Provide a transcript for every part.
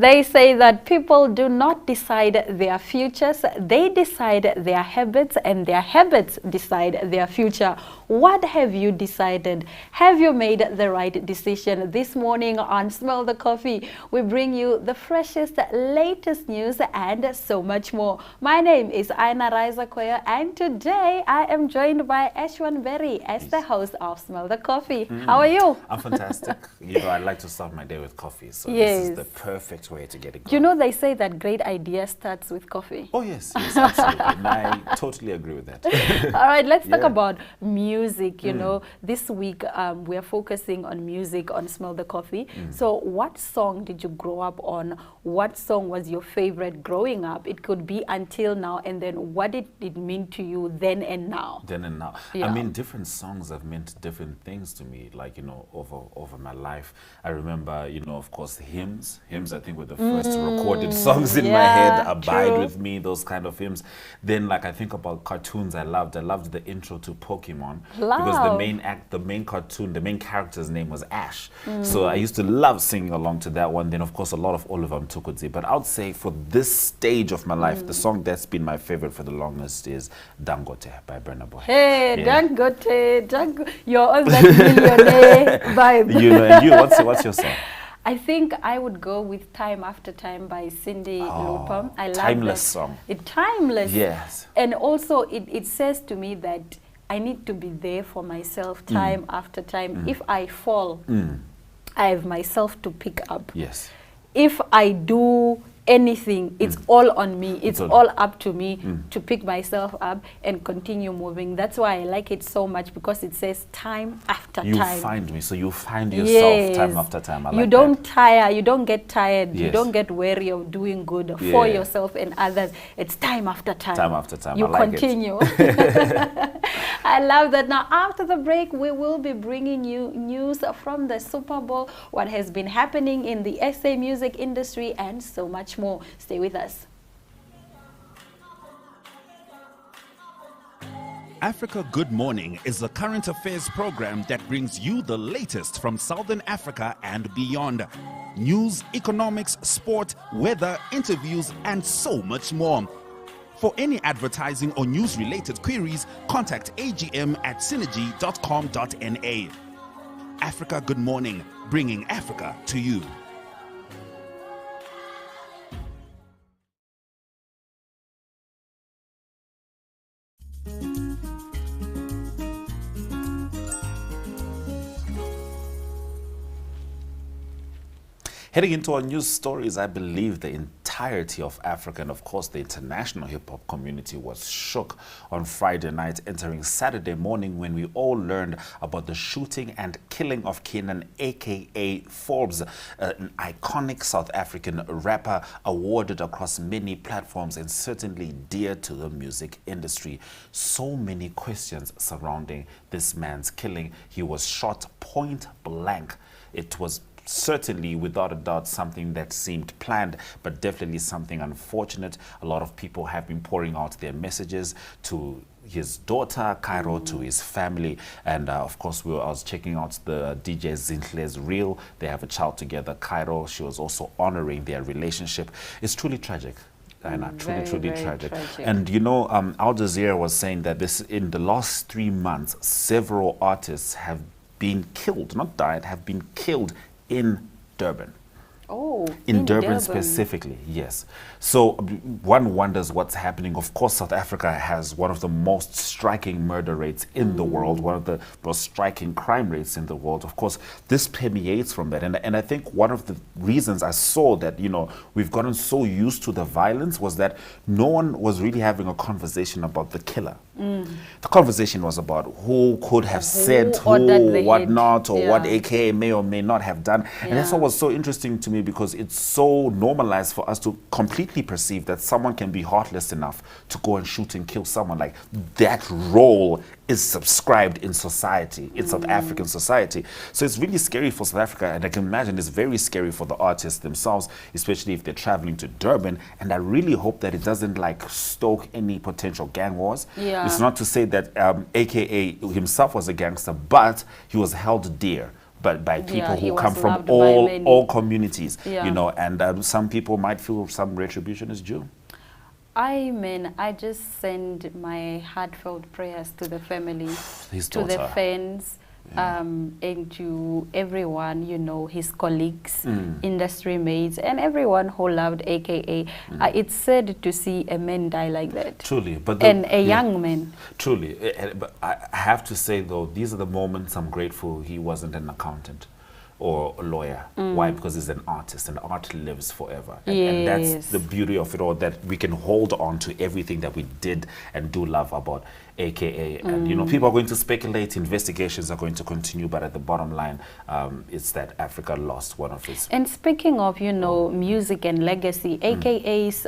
They say that people do not decide their futures, they decide their habits, and their habits decide their future. What have you decided? Have you made the right decision? This morning on Smell the Coffee, we bring you the freshest, latest news and so much more. My name is Aina Raisa Koya, and today I am joined by Ashwan Berry as the host of Smell the Coffee. How are you? I'm fantastic. You know, I like to start my day with coffee, so Yes. this is the perfect way to get it going. You know, they say that great idea starts with coffee. Oh, yes, yes, absolutely. And I totally agree with that. All right, let's talk Yeah. about music. You know, this week we are focusing on music on Smell the Coffee. So what song did you grow up on? What song was your favorite growing up? It could be until now, and then what did it mean to you then and now? Then and now. Yeah. I mean, different songs have meant different things to me, like, you know, over my life. I remember, you know, of course, hymns. Hymns, I think, were the first recorded songs in my head. Abide true. With Me, those kind of hymns. Then, like, I think about cartoons I loved. I loved the intro to Pokemon. Because the main cartoon, the main character's name was Ash. So I used to love singing along to that one. Then, of course, a lot of Oliver Mtukudzi. But I would say for this stage of my life, the song that's been my favorite for the longest is Dangote by Burna Boy. Hey, Yeah. Dangote, you're on that millionaire vibe. You know, and you, what's your song? I think I would go with Time After Time by Cindy Lauper. I love timeless that. song. Timeless. Yes. And also it says to me that I need to be there for myself time after time. If I fall, I have myself to pick up. Yes. If I do anything, it's all on me. It's all up to me to pick myself up and continue moving. That's why I like it so much, because it says time after You time. find me, so you find yourself Yes. time after time. I You like don't tire, you don't get tired, you Yes. don't get weary of doing good for Yeah. yourself and others. It's time after time. Time after time. You I like continue. I love that. Now, after the break, we will be bringing you news from the Super Bowl, what has been happening in the SA music industry, and so much more. Stay with us. Africa Good Morning is a current affairs program that brings you the latest from Southern Africa and beyond. News, economics, sport, weather, interviews, and so much more. For any advertising or news-related queries, contact AGM at synergy.com.na. Africa Good Morning, bringing Africa to you. Heading into our news stories, I believe the entirety of Africa and, of course, the international hip-hop community was shook on Friday night, entering Saturday morning, when we all learned about the shooting and killing of Kenan, a.k.a. Forbes, an iconic South African rapper awarded across many platforms and certainly dear to the music industry. So many questions surrounding this man's killing. He was shot point blank. It was certainly, without a doubt, something that seemed planned, but definitely something unfortunate. A lot of people have been pouring out their messages to his daughter, Cairo, to his family. And of course, I was checking out the DJ Zinhle's reel. They have a child together, Cairo. She was also honoring their relationship. It's truly tragic. And truly tragic. And you know, Al Jazeera was saying that in the last 3 months, several artists have been killed, not died, have been killed in Durban. Oh, in Durban specifically, yes. So one wonders what's happening. Of course, South Africa has one of the most striking murder rates in the world, one of the most striking crime rates in the world. Of course, this permeates from that. And I think one of the reasons I saw that, you know, we've gotten so used to the violence was that no one was really having a conversation about the killer. The conversation was about who could have said who, what not, or what AKA may or may not have done. And that's what was so interesting to me, because it's so normalized for us to completely perceive that someone can be heartless enough to go and shoot and kill someone. Like, that role is subscribed in society, in South African society. So it's really scary for South Africa, and I can imagine it's very scary for the artists themselves, especially if they're traveling to Durban. And I really hope that it doesn't like stoke any potential gang wars. It's not to say that AKA himself was a gangster, but he was held dear but by people he who was come from loved by many. all communities, Yeah. you know, and some people might feel some retribution is due. I just send my heartfelt prayers to the family, His to the daughter. fans, and to everyone, you know, his colleagues, industry mates, and everyone who loved AKA. It's sad to see a man die like that. Truly, but And a young man. Truly, but I have to say though, these are the moments I'm grateful he wasn't an accountant or a lawyer. Why? Because he's an artist, and art lives forever. And that's Yes. the beauty of it all, that we can hold on to everything that we did and do love about AKA. And you know, people are going to speculate, investigations are going to continue, but at the bottom line, it's that Africa lost one of its. And speaking of, you know, music and legacy, AKA's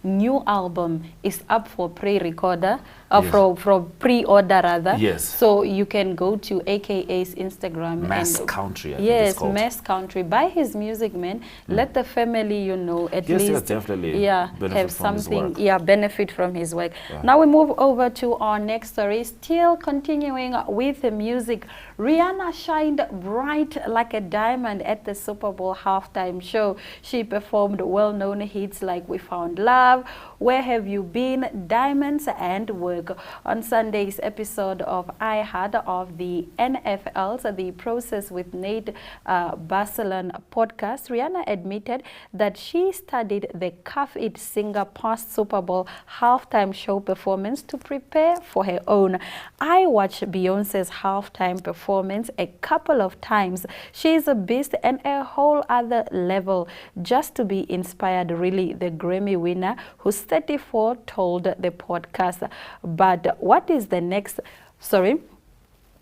new album is up for pre-recorder, Yes. for pre-order rather. Yes. So you can go to AKA's Instagram. Mass and Country, I think yes, it's called. Mass Country. Buy his music, man. Let the family, you know, at Yes, least yes, definitely benefit have from his something, work. benefit from his work. Yeah. Now we move over to our next story, still continuing with the music. Rihanna shined bright like a diamond at the Super Bowl halftime show. She performed well-known hits like We Found Love, Where Have You Been, Diamonds, and Work. On Sunday's episode of I Had of the NFL's The Process with Nate Barcelona podcast, Rihanna admitted that she studied the caffeine singer post-Super Bowl halftime show performance to prepare for her own. I watched Beyonce's halftime performance a couple of times. She's a beast and a whole other level. Just to be inspired, really, the Grammy winner, who's 34, told the podcast. But what is the next?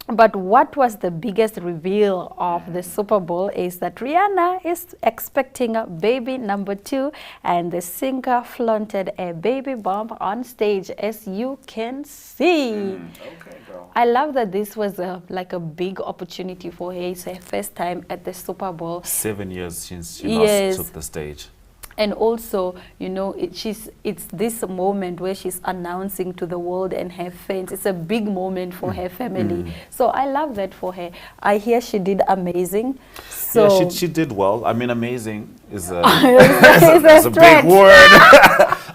But what was the biggest reveal of the Super Bowl is that Rihanna is expecting a baby number 2, and the singer flaunted a baby bump on stage, as you can see. Okay, girl. I love that this was like a big opportunity for her. It's her first time at the Super Bowl. 7 years since she Yes. last took the stage. And also, you know, it's this moment where she's announcing to the world and her fans. It's a big moment for her family. So I love that for her. I hear she did amazing. So Yeah, she did well. I mean, amazing is a, it's a big word.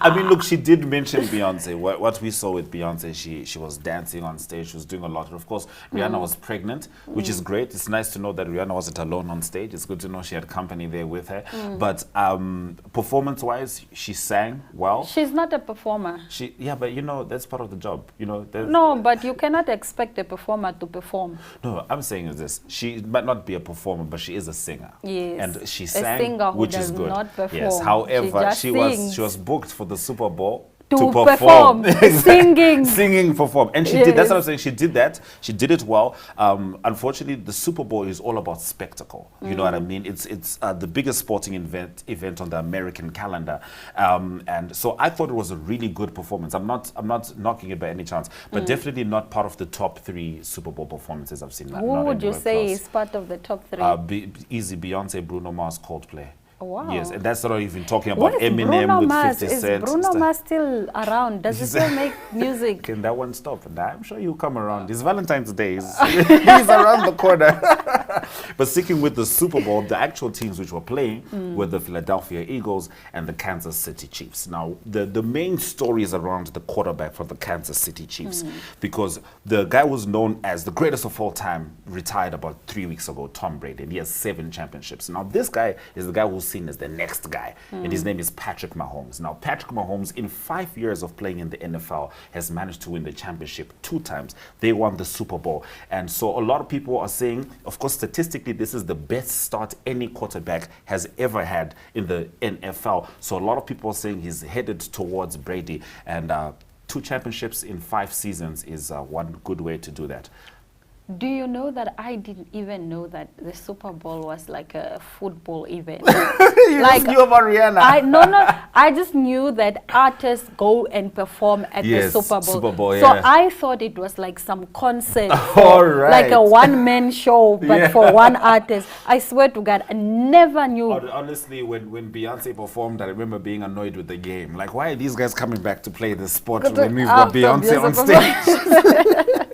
I mean, look, she did mention Beyonce. What we saw with Beyonce, she was dancing on stage. She was doing a lot. And of course, Rihanna was pregnant, which is great. It's nice to know that Rihanna wasn't alone on stage. It's good to know she had company there with her. But performance-wise, she sang well. She's not a performer. Yeah, but you know, that's part of the job. You know, No, but you cannot expect a performer to perform. No, I'm saying is this. She might not be a performer, but she is a singer. Yes. And she A sang, singer who which does is good. not perform. Yes. She However, just she sings. was booked for the Super Bowl To perform. Singing. Singing, perform. And she did, that's what I'm Yes. saying. She did that. She did it well. Unfortunately, the Super Bowl is all about spectacle. You know what I mean? It's the biggest sporting event on the American calendar. And so I thought it was a really good performance. I'm not knocking it by any chance, but definitely not part of the top 3 Super Bowl performances I've seen. Who Not would you anywhere say close. is part of the top 3? Easy, Beyonce, Bruno Mars, Coldplay. Wow. Yes, and that's not even talking Where about is Eminem Bruno with Mars? 50 Is Cent. Bruno Mars still around? Does he still make music? Can that one stop? And I'm sure he'll come around. It's Valentine's Day. He's around the corner. But sticking with the Super Bowl, the actual teams which were playing were the Philadelphia Eagles and the Kansas City Chiefs. Now, the main story is around the quarterback for the Kansas City Chiefs, because the guy was known as the greatest of all time, retired about 3 weeks ago, Tom Brady, and he has 7 championships. Now, this guy is the guy who's seen as the next guy, and his name is Patrick Mahomes. Now, Patrick Mahomes, in 5 years of playing in the NFL, has managed to win the championship 2 times. They won the Super Bowl. And so a lot of people are saying, of course, statistically, this is the best start any quarterback has ever had in the NFL. So a lot of people are saying he's headed towards Brady. And 2 championships in 5 seasons is one good way to do that. Do you know that I didn't even know that the Super Bowl was like a football event? You like, just knew about Rihanna. I just knew that artists go and perform at Yes, the Super Bowl. Super Bowl, So yeah. I thought it was like some concert, All right. like a one-man show, but Yeah. for one artist. I swear to God, I never knew. Honestly, when Beyonce performed, I remember being annoyed with the game. Like, why are these guys coming back to play this sport when we've got After Beyonce on Beyonce stage?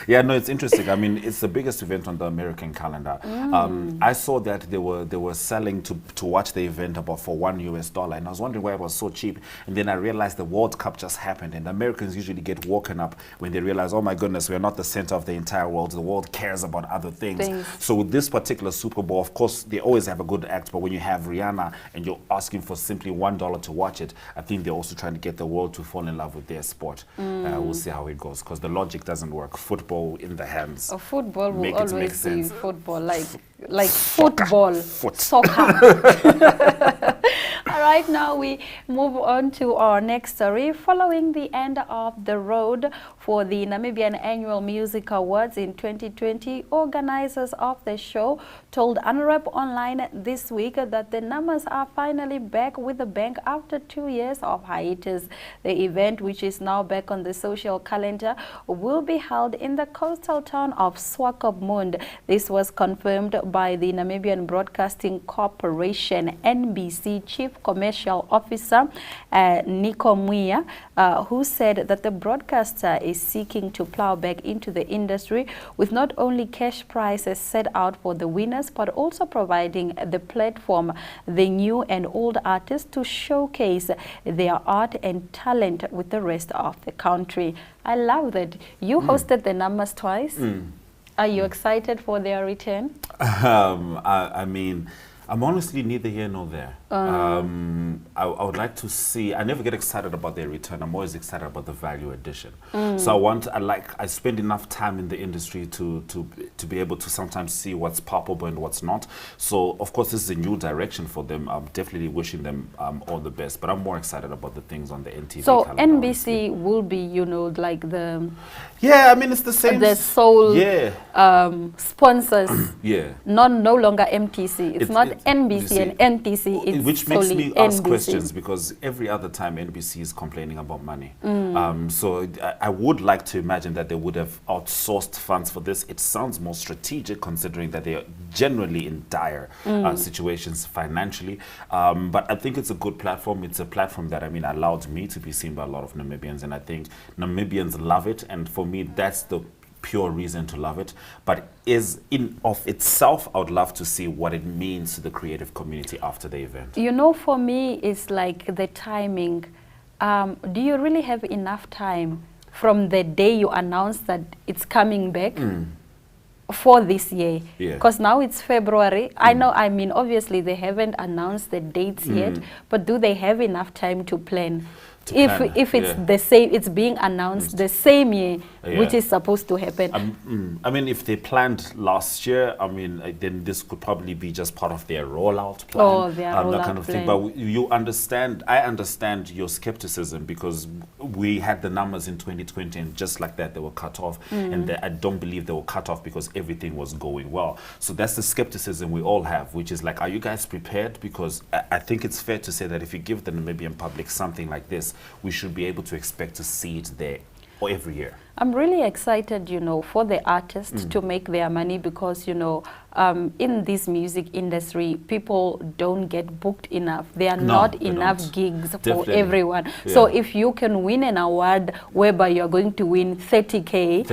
Yeah, no, it's interesting. I mean, it's the biggest event on the American calendar. I saw that they were selling to watch the event about for $1, and I was wondering why it was so cheap. And then I realized the World Cup just happened, and Americans usually get woken up when they realize, oh my goodness, we are not the center of the entire world. The world cares about other things. So with this particular Super Bowl, of course, they always have a good act, but when you have Rihanna and you're asking for simply $1 to watch it, I think they're also trying to get the world to fall in love with their sport. We'll see how it goes, because the logic doesn't work. Football in the hands. Football will Make it make always be sense. football, like football, Foot. soccer. All right, now we move on to our next story. Following the end of the road for the Namibian Annual Music Awards in 2020, organizers of the show told Unwrap Online this week that the numbers are finally back with a bang after 2 years of hiatus. The event, which is now back on the social calendar, will be held in the coastal town of Swakopmund. This was confirmed by the Namibian Broadcasting Corporation NBC Chief Commercial Officer Nico Muya, who said that the broadcaster is seeking to plow back into the industry with not only cash prizes set out for the winners, but also providing the platform the new and old artists to showcase their art and talent with the rest of the country. I love that. You hosted the numbers twice. Are you excited for their return? I mean, I'm honestly neither here nor there. I would like to see, I never get excited about their return. I'm always excited about the value addition. So I spend enough time in the industry to be able to sometimes see what's palpable and what's not. So of course this is a new direction for them. I'm definitely wishing them all the best, but I'm more excited about the things on the NTV So calendar, NBC honestly. will be, like the... Yeah, I mean, it's the same. The sole sponsors. Yeah. No longer MTC. It's not NBC see, and NTC. It's which makes me solely ask NBC. questions, because every other time NBC is complaining about money. So I would like to imagine that they would have outsourced funds for this. It sounds more strategic, considering that they are generally in dire situations financially. But I think it's a good platform. It's a platform that, I mean, allowed me to be seen by a lot of Namibians, and I think Namibians love it. And for me, that's the pure reason to love it. But is in of itself, I would love to see what it means to the creative community after the event. For me, it's like the timing. Do you really have enough time from the day you announce that it's coming back for this year? Because now it's February. I know, I mean, obviously they haven't announced the dates yet, but do they have enough time to plan? If it's the same, it's being announced the same year, which is supposed to happen. I mean, if they planned last year, I mean, then this could probably be just part of their rollout plan, that kind of thing. But you understand, I understand your skepticism, because we had the numbers in 2020, and just like that, they were cut off. And I don't believe they were cut off because everything was going well. So that's the skepticism we all have, which is like, are you guys prepared? Because I think it's fair to say that if you give the Namibian public something like this, we should be able to expect to see it there every year. I'm really excited, for the artists to make their money, because, in this music industry, people don't get booked enough. There are not enough gigs for everyone. So if you can win an award whereby you're going to win 30K,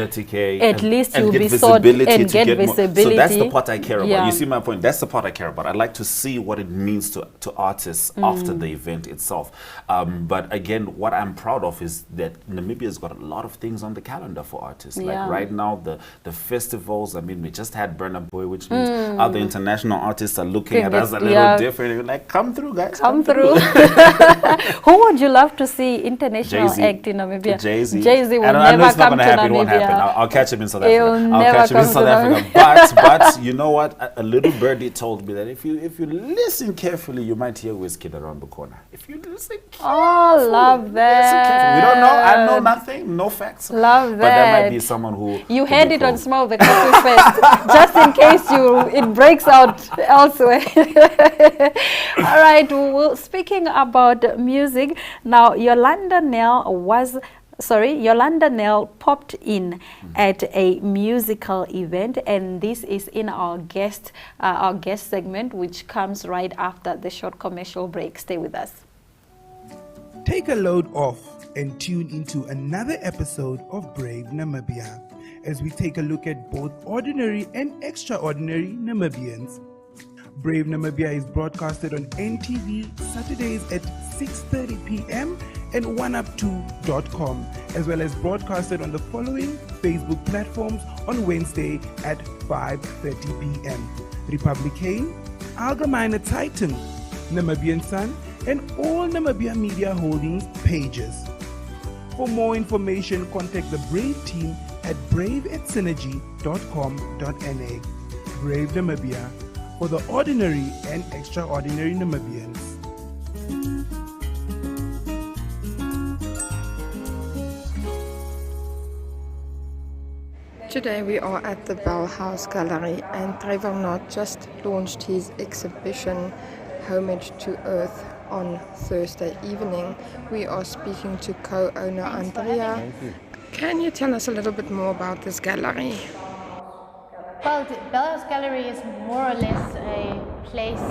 at least you'll be sought and get visibility. So that's the part I care about. You see my point? That's the part I care about. I'd like to see what it means to artists after the event itself. But again, what I'm proud of is that Namibia's got a lot of things on the calendar for artists. Like right now, the festivals, I mean, we just had Burna Boy, which means other international artists are looking at us a little different. You're like, come through, guys. Come through. Who would you love to see international act in Namibia? Jay-Z. Jay-Z will never come to Namibia. It won't happen. I'll catch him in South Africa. I'll catch him in South Africa. But you know what? A little birdie told me that if you listen carefully, you might hear Wizkid around the corner. If you listen carefully. Love that. We don't know. I know nothing. No facts. Love that. But there might be someone who... You had it on Smell the Coffee Fest, just in case it breaks out elsewhere. All right, well, speaking about music, now Yolanda Nell popped in at a musical event, and this is in our guest segment, which comes right after the short commercial break. Stay with us. Take a load off and tune into another episode of Brave Namibia, as we take a look at both ordinary and extraordinary Namibians. Brave Namibia is broadcasted on NTV Saturdays at 6:30 p.m. and oneup2.com, as well as broadcasted on the following Facebook platforms on Wednesday at 5:30 p.m. Republican, Allgemeine Zeitung, Namibian Sun, and all Namibia Media Holdings pages. For more information, contact the Brave team at brave@synergy.com.na. Brave Namibia, for the ordinary and extraordinary Namibians. Today we are at the Bell House Gallery, and Trevor Knott just launched his exhibition Homage to Earth on Thursday evening. We are speaking to co-owner Andrea. Can you tell us a little bit more about this gallery? Well, the Bell House Gallery is more or less a place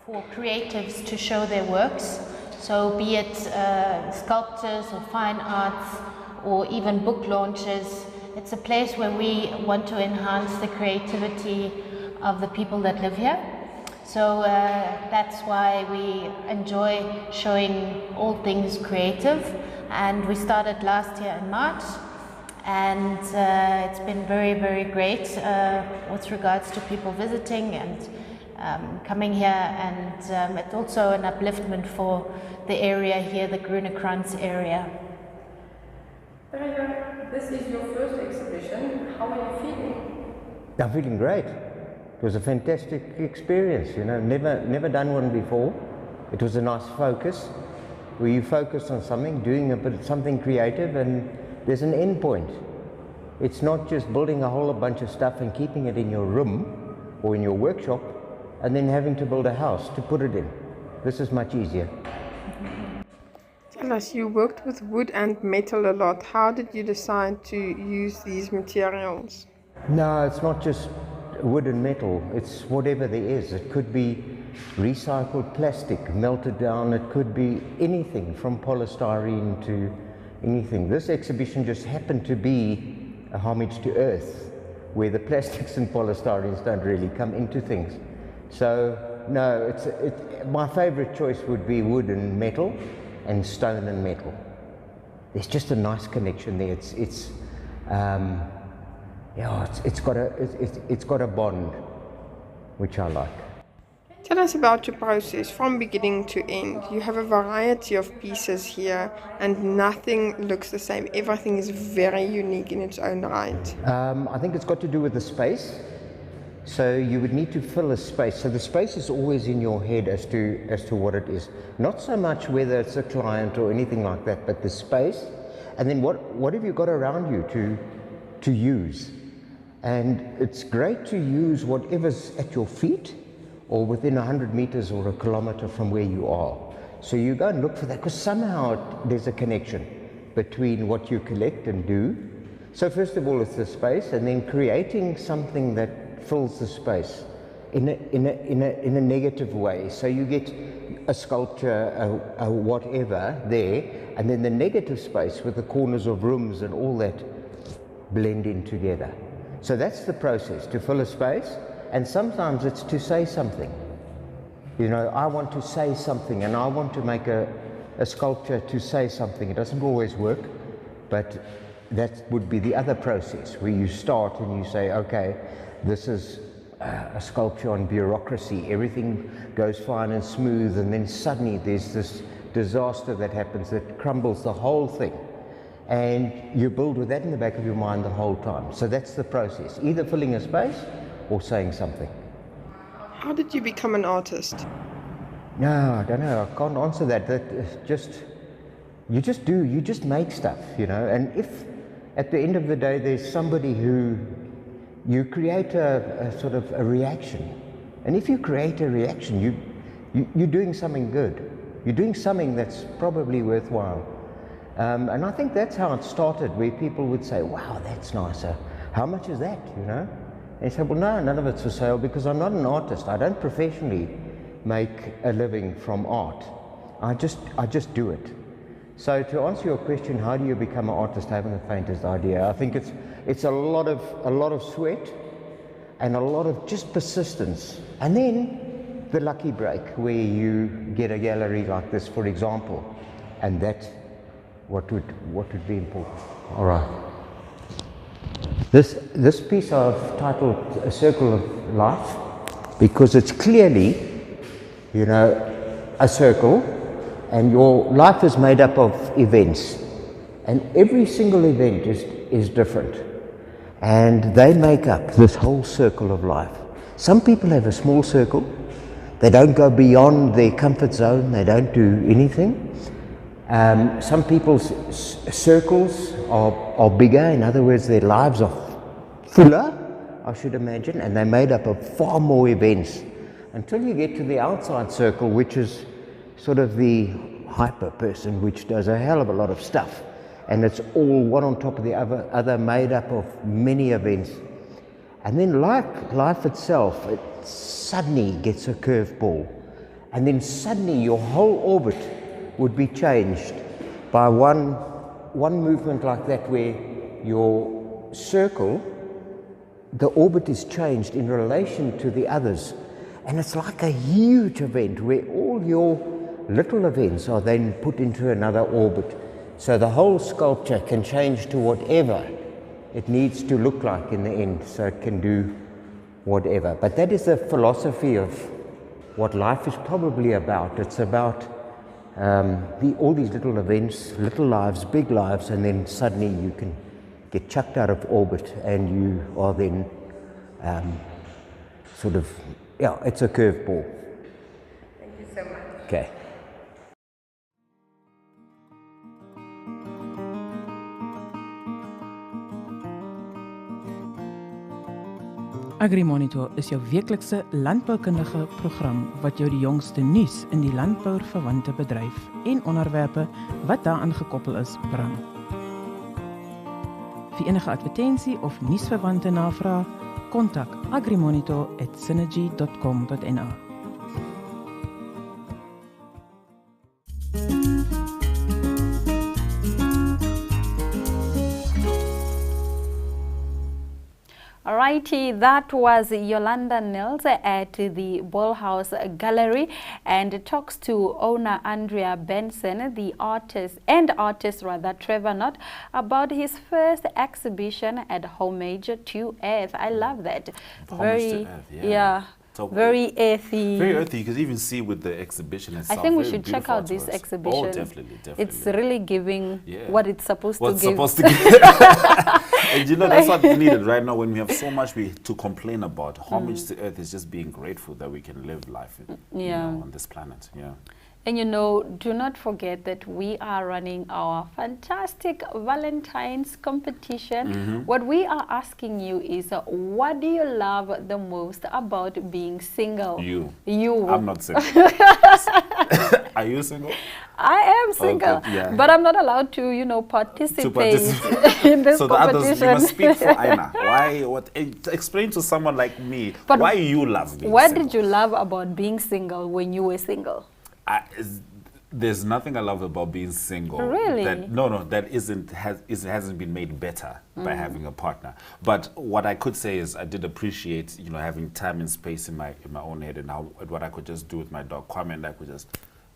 for creatives to show their works. So be it sculptures or fine arts or even book launches, it's a place where we want to enhance the creativity of the people that live here. So that's why we enjoy showing all things creative, and we started last year in March, and it's been very, very great with regards to people visiting and coming here, and it's also an upliftment for the area here, the Groenekranz area. This is your first exhibition. How are you feeling? I'm feeling great. It was a fantastic experience, you know, never done one before. It was a nice focus, where you focus on something, doing a bit something creative, and there's an end point. It's not just building a whole bunch of stuff and keeping it in your room or in your workshop and then having to build a house to put it in. This is much easier. Tell us, you worked with wood and metal a lot. How did you decide to use these materials? No, it's not just wood and metal, it's whatever there is. It could be recycled plastic melted down, it could be anything from polystyrene to anything. This exhibition just happened to be a homage to earth, where the plastics and polystyrenes don't really come into things. So no, my favorite choice would be wood and metal and stone and metal. There's just a nice connection there. It's got a bond, which I like. Tell us about your process from beginning to end. You have a variety of pieces here, and nothing looks the same. Everything is very unique in its own right. I think it's got to do with the space. So you would need to fill a space. So the space is always in your head as to what it is. Not so much whether it's a client or anything like that, but the space. And then what have you got around you to use? And it's great to use whatever's at your feet or within 100 meters or a kilometer from where you are. So you go and look for that, because somehow there's a connection between what you collect and do. So first of all, it's the space, and then creating something that fills the space in a negative way. So you get a sculpture, a whatever there, and then the negative space with the corners of rooms and all that blend in together. So that's the process, to fill a space, and sometimes it's to say something. You know, I want to say something, and I want to make a sculpture to say something. It doesn't always work, but that would be the other process, where you start and you say, okay, this is a sculpture on bureaucracy. Everything goes fine and smooth, and then suddenly there's this disaster that happens that crumbles the whole thing. And you build with that in the back of your mind the whole time. So that's the process, either filling a space or saying something. How did you become an artist? No, I don't know. I can't answer that. You just do. You just make stuff, you know. And if at the end of the day there's somebody who you create a sort of a reaction, and if you create a reaction, you're doing something good. You're doing something that's probably worthwhile. And I think that's how it started, where people would say, wow, that's nicer. How much is that, you know? And you say, well, no, none of it's for sale, because I'm not an artist. I don't professionally make a living from art. I just do it. So to answer your question, how do you become an artist? I haven't the faintest idea. I think it's a lot of sweat and a lot of just persistence, and then the lucky break where you get a gallery like this, for example, and that's what would be important. All right. This piece I've titled A Circle of Life because it's clearly, you know, a circle, and your life is made up of events, and every single event is different, and they make up this whole circle of life. Some people have a small circle, they don't go beyond their comfort zone, they don't do anything. Some people's circles are bigger, in other words, their lives are fuller, I should imagine, and they're made up of far more events until you get to the outside circle, which is sort of the hyper person, which does a hell of a lot of stuff, and it's all one on top of the other made up of many events. And then life itself, it suddenly gets a curveball, and then suddenly your whole orbit would be changed by one movement like that, where your circle, the orbit is changed in relation to the others, and it's like a huge event where all your little events are then put into another orbit, so the whole sculpture can change to whatever it needs to look like in the end, so it can do whatever. But that is the philosophy of what life is probably about. It's about all these little events, little lives, big lives, and then suddenly you can get chucked out of orbit, and you are then sort of, yeah, it's a curveball. Thank you so much. Okay. AgriMonitor is jou weeklikse landboukundige program wat jou die jongste nuus in die landbouverwante bedryf en onderwerpe wat daaraan gekoppel is bring. Vir enige advertensie of nuusverwante navraag, kontak agrimonitor@synergy.com.na. Alrighty, that was Yolanda Nels at the Ballhouse Gallery, and talks to owner Andrea Benson, the artist Trevor Knott, about his first exhibition at Homage to Earth. I love that. Homage to Earth, yeah. So very earthy. Very earthy. You can even see with the exhibition itself. I think we should check out this exhibition. Oh, definitely. It's really giving what it's supposed to give. And you know, that's what's needed right now when we have so much to complain about. Homage to Earth is just being grateful that we can live life on this planet. Yeah. And you know, do not forget that we are running our fantastic Valentine's competition. What we are asking you is, what do you love the most about being single? You. You. I'm not single. Are you single? I am single, but I'm not allowed to, you know, participate in this so competition. So you must speak for Aina. Why? Explain to someone like me why you love being what single. Did you love about being single when you were single? There's nothing I love about being single. Really? That hasn't been made better by having a partner. But what I could say is I did appreciate, you know, having time and space in my own head, and what I could just do with my dog Kwame, and I could just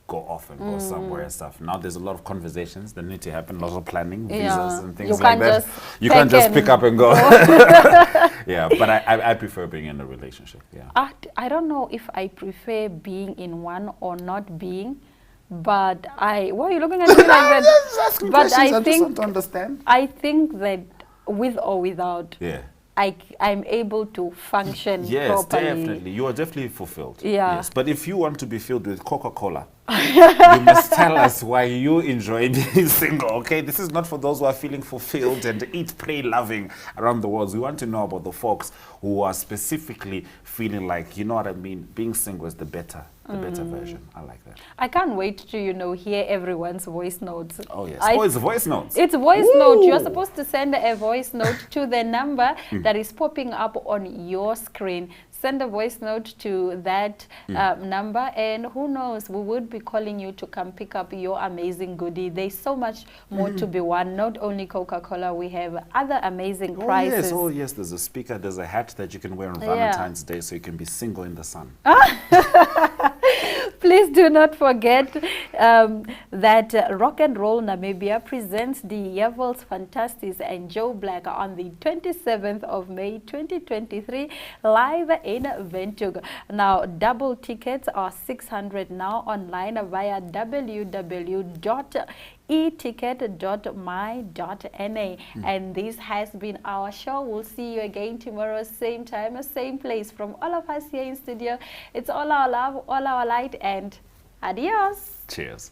go off and go somewhere and stuff. Now there's a lot of conversations that need to happen, lots of planning, visas and things like that. You can't just pick up and go. Yeah, but I prefer being in a relationship. Yeah. I don't know if I prefer being in one or not being, but why are you looking at me like that? But I think to understand. I think that with or without, I'm able to function properly. Definitely. You are definitely fulfilled. Yeah. Yes. But if you want to be filled with Coca-Cola, you must tell us why you enjoy being single, okay? This is not for those who are feeling fulfilled and eat, pray, loving around the world. We want to know about the folks who are specifically feeling like, you know what I mean, being single is the better version. I like that. I can't wait to, you know, hear everyone's voice notes. Oh, yes. It's voice notes. It's voice note. You're supposed to send a voice note to the number that is popping up on your screen. Send a voice note to that number, and who knows, we would be calling you to come pick up your amazing goodie. There's so much more to be won. Not only Coca-Cola, we have other amazing prizes. Oh yes, there's a speaker, there's a hat that you can wear on Valentine's Day so you can be single in the sun. Please do not forget that Rock and Roll Namibia presents the Yevels Fantasties and Joe Black on the 27th of May 2023 live in Windhoek. Now, double tickets are 600 now online via www.eticket.my.na. And this has been our show. We'll see you again tomorrow, same time, same place. From all of us here in studio, it's all our love, all our light, and adios. Cheers.